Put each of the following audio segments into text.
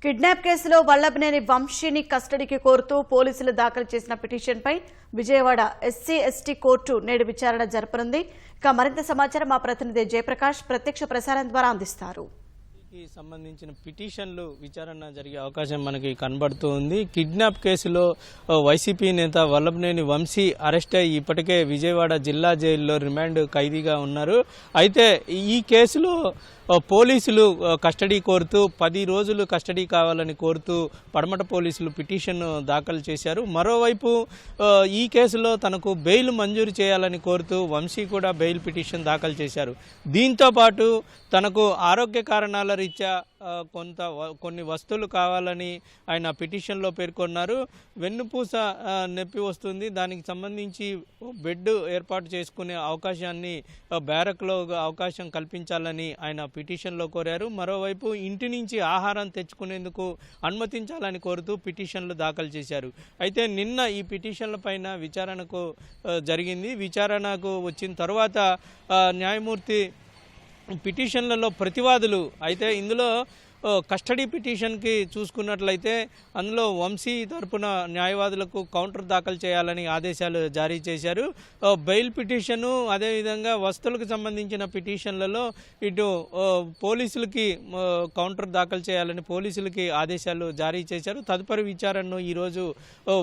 Kidnap కేసులో వల్లభనేని వంశీని కస్టడీకి కోరుతూ పోలీసులు దాఖలు చేసిన పిటిషన్పై విజయవాడ ఎస్సీ/ఎస్టీ కోర్టు నేడు విచారణ జరపనుంది. ఇక మరింత సమాచారం మా ప్రతినిధి జయప్రకాష్ ప్రత్యక్ష ప్రసారం ద్వారా అందిస్తారు. సంబంధించిన పిటిషన్లు విచారణ జరిగే అవకాశం మనకి కనబడుతుంది. కిడ్నాప్ కేసులో వైసీపీ నేత వల్లభనేని వంశీ అరెస్ట్ అయ్యి ఇప్పటికే విజయవాడ జిల్లా జైల్లో రిమాండ్ ఖైదీగా ఉన్నారు. అయితే ఈ కేసులో పోలీసులు కస్టడీ కోరుతూ 10 రోజులు కస్టడీ కావాలని కోరుతూ పడమట పోలీసులు పిటిషన్ దాఖలు చేశారు. మరోవైపు ఈ కేసులో తనకు బెయిల్ మంజూరు చేయాలని కోరుతూ వంశీ కూడా బెయిల్ పిటిషన్ దాఖలు చేశారు. దీంతో పాటు తనకు ఆరోగ్య కారణాల రీత్యా కొన్ని వస్తువులు కావాలని ఆయన పిటిషన్లో పేర్కొన్నారు. వెన్నుపూస నొప్పి వస్తుంది, దానికి సంబంధించి బెడ్ ఏర్పాటు చేసుకునే అవకాశాన్ని బ్యారక్లో అవకాశం కల్పించాలని ఆయన పిటిషన్లో కోరారు. మరోవైపు ఇంటి నుంచి ఆహారం తెచ్చుకునేందుకు అనుమతించాలని కోరుతూ పిటిషన్లు దాఖలు చేశారు. అయితే నిన్న ఈ పిటిషన్ల పైన విచారణకు జరిగింది. విచారణకు వచ్చిన తర్వాత న్యాయమూర్తి పిటిషన్లలో ప్రతివాదులు అయితే ఇందులో కస్టడీ పిటిషన్కి చూసుకున్నట్లయితే అందులో వంశీ తరపున న్యాయవాదులకు కౌంటర్ దాఖలు చేయాలని ఆదేశాలు జారీ చేశారు. బెయిల్ పిటిషను అదేవిధంగా వస్తువులకు సంబంధించిన పిటిషన్లలో ఇటు పోలీసులకి కౌంటర్ దాఖలు చేయాలని పోలీసులకి ఆదేశాలు జారీ చేశారు. తదుపరి విచారణను ఈరోజు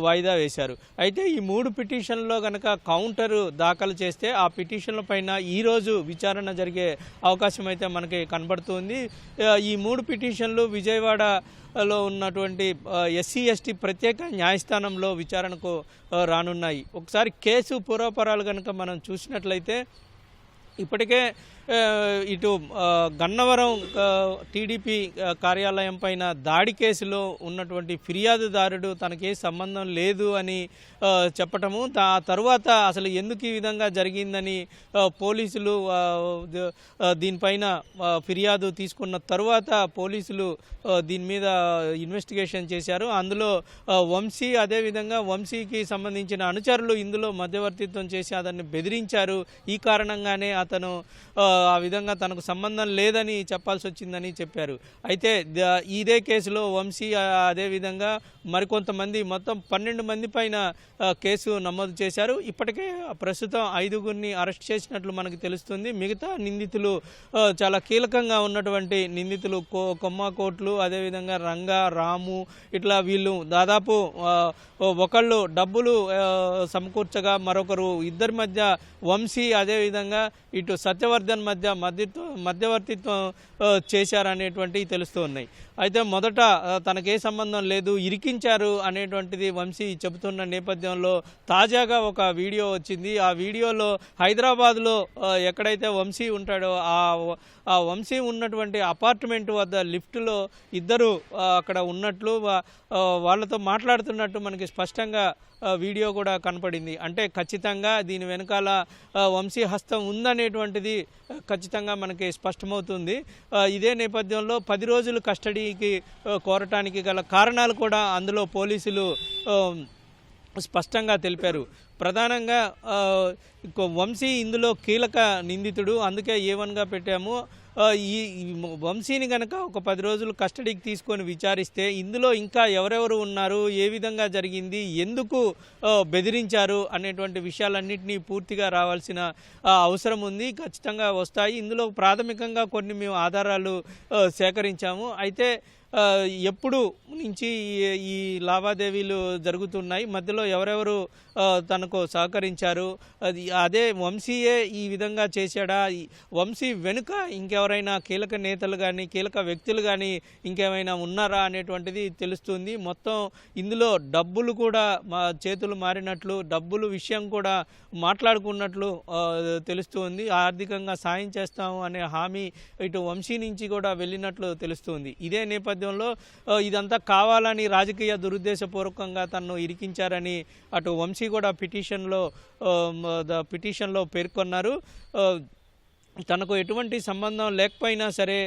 వాయిదా వేశారు. అయితే ఈ 3 పిటిషన్లలో కనుక కౌంటర్ దాఖలు చేస్తే ఆ పిటిషన్ల పైన ఈరోజు విచారణ జరిగే అవకాశం అయితే మనకి కనబడుతుంది. ఈ 3 పిటిషన్లు విజయవాడలో ఉన్నటువంటి ఎస్సీ/ఎస్టీ ప్రత్యేక న్యాయస్థానంలో విచారణకు రానున్నాయి. ఒకసారి కేసు పూర్వపరాలు కనుక మనం చూసినట్లయితే ఇప్పటికే ఇటు గన్నవరం టీడీపీ కార్యాలయం పైన దాడి కేసులో ఉన్నటువంటి ఫిర్యాదుదారుడు తనకే సంబంధం లేదు అని చెప్పటము, ఆ తర్వాత అసలు ఎందుకు ఈ విధంగా జరిగిందని పోలీసులు దీనిపైన ఫిర్యాదు తీసుకున్న తర్వాత పోలీసులు దీని మీద ఇన్వెస్టిగేషన్ చేశారు. అందులో వంశీ అదేవిధంగా వంశీకి సంబంధించిన అనుచరులు ఇందులో మధ్యవర్తిత్వం చేసి అతన్ని బెదిరించారు. ఈ కారణంగానే అతను ఆ విధంగా తనకు సంబంధం లేదని చెప్పాల్సి వచ్చిందని చెప్పారు. అయితే ఇదే కేసులో వంశీ అదేవిధంగా మరికొంతమంది మొత్తం 12 మంది పైన కేసు నమోదు చేశారు. ఇప్పటికే ప్రస్తుతం 5గురిని అరెస్ట్ చేసినట్లు మనకు తెలుస్తుంది. మిగతా నిందితులు చాలా కీలకంగా ఉన్నటువంటి నిందితులు కొమ్మకోట్లు అదేవిధంగా రంగా రాము ఇట్లా వీళ్ళు దాదాపు ఒకళ్ళు డబ్బులు సమకూర్చగా మరొకరు ఇద్దరి మధ్య వంశీ అదేవిధంగా ఇటు సత్యవర్ధన్ మధ్యవర్తిత్వం చేశారనేటువంటివి తెలుస్తూ ఉన్నాయి. అయితే మొదట తనకే సంబంధం లేదు ఇరికించారు అనేటువంటిది వంశీ చెబుతున్న నేపథ్యంలో తాజాగా ఒక వీడియో వచ్చింది. ఆ వీడియోలో హైదరాబాద్లో ఎక్కడైతే వంశీ ఉంటాడో ఆ వంశీ ఉన్నటువంటి అపార్ట్మెంట్ వద్ద లిఫ్ట్లో ఇద్దరు అక్కడ ఉన్నట్లు వాళ్ళతో మాట్లాడుతున్నట్టు మనకి స్పష్టంగా వీడియో కూడా కనపడింది. అంటే ఖచ్చితంగా దీని వెనకాల వంశీ హస్తం ఉందనేటువంటిది ఖచ్చితంగా మనకి స్పష్టమవుతుంది. ఇదే నేపథ్యంలో 10 రోజులు కస్టడీకి కోరటానికి గల కారణాలు కూడా అందులో పోలీసులు స్పష్టంగా తెలిపారు. ప్రధానంగా వంశీ ఇందులో కీలక నిందితుడు, అందుకే A1గా పెట్టాము. ఈ వంశీని కనుక ఒక 10 రోజులు కస్టడీకి తీసుకొని విచారిస్తే ఇందులో ఇంకా ఎవరెవరు ఉన్నారు, ఏ విధంగా జరిగింది, ఎందుకు బెదిరించారు అనేటువంటి విషయాలన్నింటినీ పూర్తిగా రావాల్సిన అవసరం ఉంది. ఖచ్చితంగా వస్తాయి. ఇందులో ప్రాథమికంగా కొన్ని మేము ఆధారాలు సేకరించాము. అయితే ఎప్పుడు నుంచి ఈ లావాదేవీలు జరుగుతున్నాయి, మధ్యలో ఎవరెవరు తనకు సహకరించారు, అదే వంశీయే ఈ విధంగా చేశాడా, వంశీ వెనుక ఇంకెవరైనా కీలక నేతలు కానీ కీలక వ్యక్తులు కానీ ఇంకేమైనా ఉన్నారా అనేటువంటిది తెలుస్తుంది. మొత్తం ఇందులో డబ్బులు కూడా చేతులు మారినట్లు, డబ్బులు విషయం కూడా మాట్లాడుకున్నట్లు తెలుస్తుంది. ఆర్థికంగా సాయం చేస్తాము అనే హామీ ఇటు వంశీ నుంచి కూడా వెళ్ళినట్లు తెలుస్తుంది. ఇదే నేపథ్యంలో ఇదంతా కావాలని రాజకీయ దురుద్దేశపూర్వకంగా తనను ఇరికించారని అటు వంశీ కూడా పిటిషన్లో పేర్కొన్నారు. తనకు ఎటువంటి సంబంధం లేకపోయినా సరే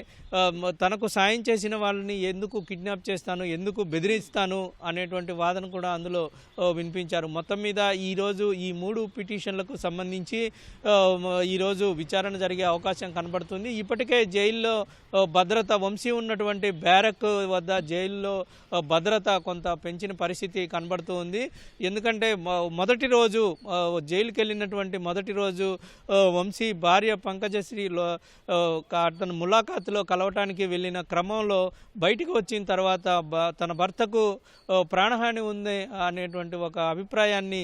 తనకు సాయం చేసిన వాళ్ళని ఎందుకు కిడ్నాప్ చేస్తాను, ఎందుకు బెదిరిస్తాను అనేటువంటి వాదన కూడా అందులో వినిపించారు. మొత్తం మీద ఈరోజు ఈ 3 పిటిషన్లకు సంబంధించి ఈరోజు విచారణ జరిగే అవకాశం కనబడుతుంది. ఇప్పటికే జైల్లో భద్రత వంశీ ఉన్నటువంటి బ్యారక్ వద్ద జైల్లో భద్రత కొంత పెంచిన పరిస్థితి కనబడుతూ ఉంది. ఎందుకంటే మొదటి రోజు జైలుకి వెళ్ళినటువంటి మొదటి రోజు వంశీ భార్య పంకజశ్రీలో అతను ములాఖాతులో కలవటానికి వెళ్ళిన క్రమంలో బయటికి వచ్చిన తర్వాత తన భర్తకు ప్రాణహాని ఉంది అనేటువంటి ఒక అభిప్రాయాన్ని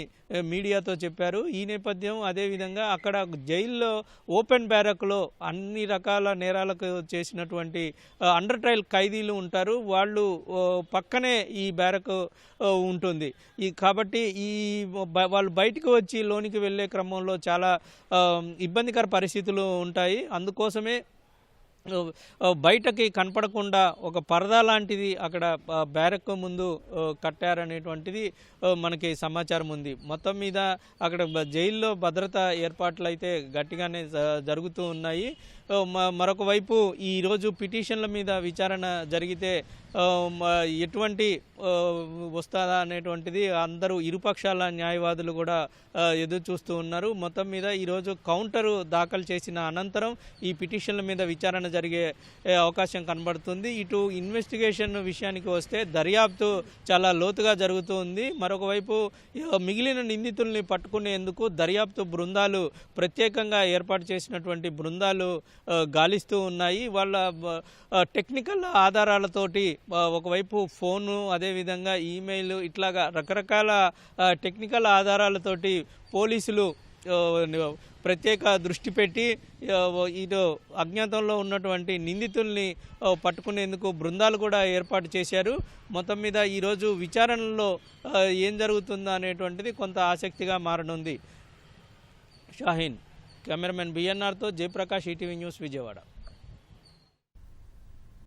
మీడియాతో చెప్పారు. ఈ నేపథ్యం అదేవిధంగా అక్కడ జైల్లో ఓపెన్ బ్యారక్లో అన్ని రకాల నేరాలకు చేసినటువంటి అండర్ ట్రయల్ ఖైదీలు ఉంటారు. వాళ్ళు పక్కనే ఈ బ్యారక్ ఉంటుంది. కాబట్టి వాళ్ళు బయటకు వచ్చి లోనికి వెళ్ళే క్రమంలో చాలా ఇబ్బందికర పరిస్థితులు ఉంటాయి. అందుకోసమే బయటకి కనపడకుండా ఒక పరదా లాంటిది అక్కడ బ్యారక్ ముందు కట్టారనేటువంటిది మనకి సమాచారం ఉంది. మొత్తం మీద అక్కడ జైల్లో భద్రతా ఏర్పాట్లు అయితే గట్టిగానే జరుగుతూ ఉన్నాయి. మరొక వైపు ఈరోజు పిటిషన్ల మీద విచారణ జరిగితే ఎటువంటి వస్తుందా అనేటువంటిది అందరూ ఇరుపక్షాల న్యాయవాదులు కూడా ఎదురు చూస్తూ ఉన్నారు. మొత్తం మీద ఈరోజు కౌంటరు దాఖలు చేసిన అనంతరం ఈ పిటిషన్ల మీద విచారణ జరిగే అవకాశం కనబడుతుంది. ఇటు ఇన్వెస్టిగేషన్ విషయానికి వస్తే దర్యాప్తు చాలా లోతుగా జరుగుతూ ఉంది. మరొక వైపు మిగిలిన నిందితుల్ని పట్టుకునేందుకు దర్యాప్తు బృందాలు ప్రత్యేకంగా ఏర్పాటు చేసినటువంటి బృందాలు గాలిస్తూ ఉన్నాయి. వాళ్ళ టెక్నికల్ ఆధారాలతోటి ఒకవైపు ఫోను, అదేవిధంగా ఈమెయిల్, ఇట్లాగా రకరకాల టెక్నికల్ ఆధారాలతోటి పోలీసులు ప్రత్యేక దృష్టి పెట్టి ఇటు అజ్ఞాతంలో ఉన్నటువంటి నిందితుల్ని పట్టుకునేందుకు బృందాలు కూడా ఏర్పాటు చేశారు. మొత్తం మీద ఈరోజు విచారణలో ఏం జరుగుతుందో అనేటువంటిది కొంత ఆసక్తిగా మారనుంది. షాహీన్, కెమెరామెన్ బిఎన్ఆర్తో జయప్రకాష్, ఈటీవీ న్యూస్, విజయవాడ.